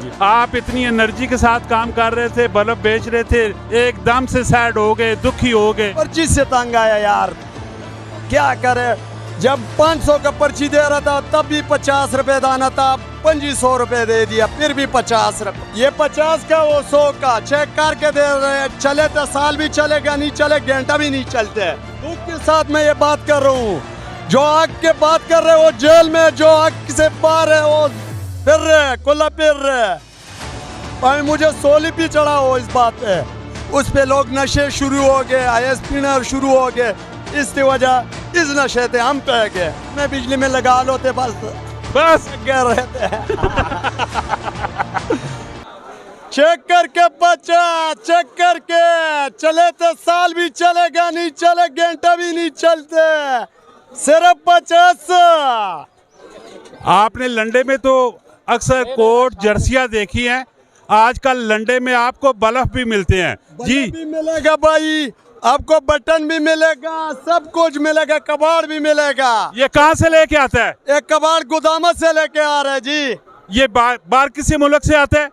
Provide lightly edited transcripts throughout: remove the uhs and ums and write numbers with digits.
जी। आप इतनी एनर्जी के साथ काम कर रहे थे, बल्ब बेच रहे थे, एकदम से सैड हो गए, दुखी हो गए। पर्ची से तंग आया यार, क्या करे। जब 500 का पर्ची दे रहा था तब भी 50 रुपए दाना था, 2500 रुपए दे दिया, फिर भी 50 रुपए। ये 50 का वो 100 का चेक करके दे रहे हैं। चले तो साल भी चलेगा, नहीं चले घंटा भी नहीं चलते। दुख के साथ मैं ये बात कर रहा हूँ। जो आग के बात कर रहे वो जेल में, जो आग से बाहर है वो फिर रहे, खुला फिर रहे। भाई मुझे सोली भी चढ़ा हो इस बात पे। उस पे लोग नशे शुरू हो गए, ISP शुरू हो गए। इसकी वजह इस नशे थे हम पे गए। मैं बिजली में लगा लो थे, बस गए रहते हैं। चेक करके बचा, चेक करके चले तो साल भी चलेगा, नहीं चले घंटा भी नहीं चलते, सिर्फ 50। आपने लंडे में तो अक्सर कोट जर्सियां देखी हैं, आजकल लंडे में आपको बल्ब भी मिलते हैं जी। भी मिलेगा भाई, आपको बटन भी मिलेगा, सब कुछ मिलेगा, कबाड़ भी मिलेगा। ये कहाँ से लेके आता है? एक कबाड़ गोदाम से लेके आ रहे जी। ये बाहर किसी मुल्क से आता है?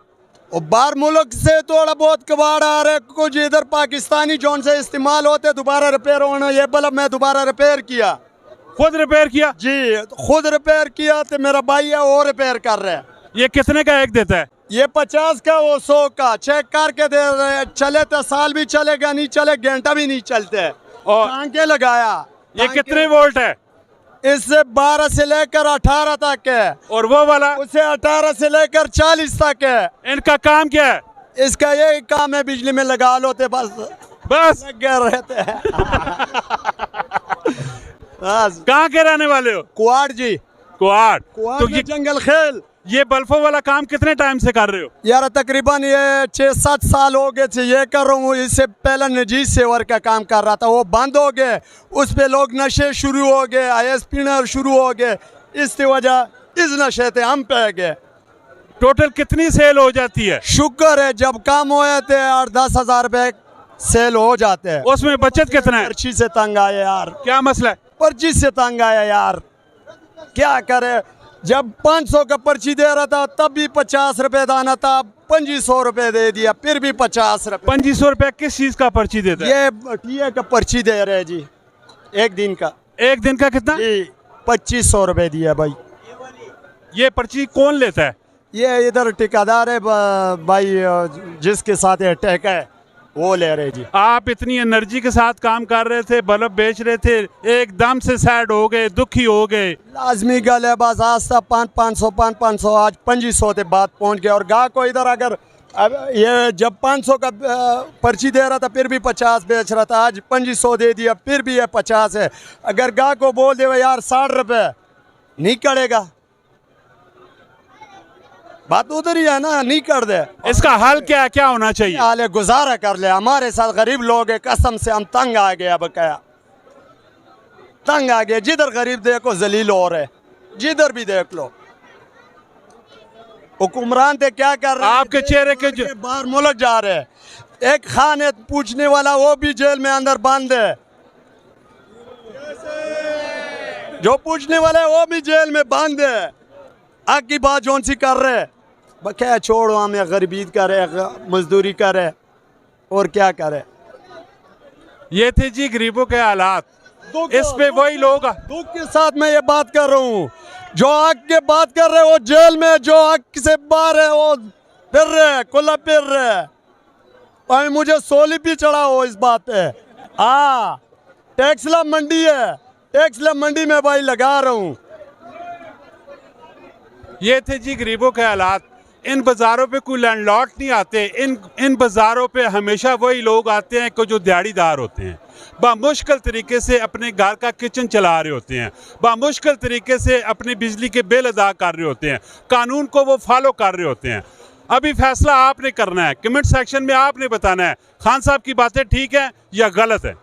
और बाहर मुल्क से थोड़ा बहुत कबाड़ आ रहे, कुछ इधर पाकिस्तानी जोन से इस्तेमाल होते, दोबारा रिपेयर होना। ये बल्ब मैं दोबारा रिपेयर किया, खुद रिपेयर किया जी, खुद रिपेयर किया। तो मेरा भाई है वो रिपेयर कर रहे हैं। ये कितने का एक देता है? ये 50 का वो 100 का चेक करके दे रहे हैं। चले तो साल भी चलेगा, नहीं चले घंटा भी नहीं चलते। और टांके लगाया। ये कितने वोल्ट है? इससे 12 से लेकर 18 तक है, और वो वाला उसे 18 से लेकर 40 तक है। इनका काम क्या है? इसका यही काम है, बिजली में लगा लो थे, बस लग गए रहते हैं। बस। कहाँ के रहने वाले हो? कुआड़ जी। कुआड़। तो ये जंगल खेल। ये बल्बों वाला काम कितने टाइम से कर रहे हो? यार तकरीबन ये 6-7 साल हो गए थे ये कर रहा हूँ। इससे पहले निजी सेवर का काम कर रहा था, वो बंद हो गए। उस पे लोग नशे शुरू हो गए, ISP शुरू हो गए। इसकी वजह इस नशे थे हम पे गए। टोटल कितनी सेल हो जाती है? शुक्र है जब काम हुए थे 8-10 हज़ार रुपए सेल हो जाते हैं। उसमें बचत कितना है? पर्ची से तंग आया यार। क्या मसला है? पर्ची से तंग आया यार, क्या करे। जब 500 का पर्ची दे रहा था तब भी 50 रुपए दाना था, 2500 रुपए दे दिया, फिर भी 50 रुपए। 2500 रुपए किस चीज का पर्ची देता है? ये टीए का पर्ची दे रहे जी, एक दिन का। एक दिन का कितना? जी 2500 रुपए दिया भाई। ये पर्ची कौन लेता है? ये इधर ठेकेदार है भाई, जिसके साथ ये ठेका है वो ले रहे जी। आप इतनी एनर्जी के साथ काम कर रहे थे, बल्ब बेच रहे थे, एकदम से सैड हो गए, दुखी हो गए। लाजमी गल है, बस आज था 500 आज 2500 के बाद पहुंच गए। और गाह को इधर अगर अब ये जब 500 का पर्ची दे रहा था फिर भी 50 बेच रहा था, आज 2500 दे दिया फिर भी ये 50 है। अगर गाह को बोल दे यार 60 रुपए, नहीं करेगा, बात उधर ही है ना, नहीं कर दे। इसका हल क्या होना चाहिए? हाल है, गुजारा कर ले। हमारे साथ गरीब लोग है, कसम से हम तंग आ गए। अब क्या तंग आ गए, जिधर गरीब देखो जलील हो रहे, जिधर भी देख लो। हुक्मरान थे क्या कर रहे हैं? आपके चेहरे के जो बाहर मुल्क जा रहे हैं। एक खान है पूछने वाला, वो भी जेल में अंदर बंद है। जो पूछने वाला है वो भी जेल में बंद है। आग की बात जोन सी कर रहे, क्या छोड़ो, हमें गरीबी करे, मजदूरी करे, और क्या करे। ये थे जी गरीबों के हालात। इस पे वही लोग दुख के साथ मैं ये बात कर रहा हूँ। जो आग के बात कर रहे वो जेल में, जो आग से बाहर है वो फिर रहे, खुला फिर रहे। भाई मुझे सोली भी चढ़ा हो इस बात पे। हाँ, टैक्सला मंडी है, टैक्सला मंडी में भाई लगा रहा हूँ। ये थे जी गरीबों के हालात। इन बाज़ारों पे कोई लैंडलॉर्ड नहीं आते, इन बाज़ारों पे हमेशा वही लोग आते हैं जो दिहाड़ीदार होते हैं, बामुश्किल तरीके से अपने घर का किचन चला रहे होते हैं, बामुश्किल तरीके से अपने बिजली के बिल अदा कर रहे होते हैं, कानून को वो फॉलो कर रहे होते हैं। अभी फैसला आपने करना है, कमेंट सेक्शन में आपने बताना है खान साहब की बातें ठीक है या गलत है।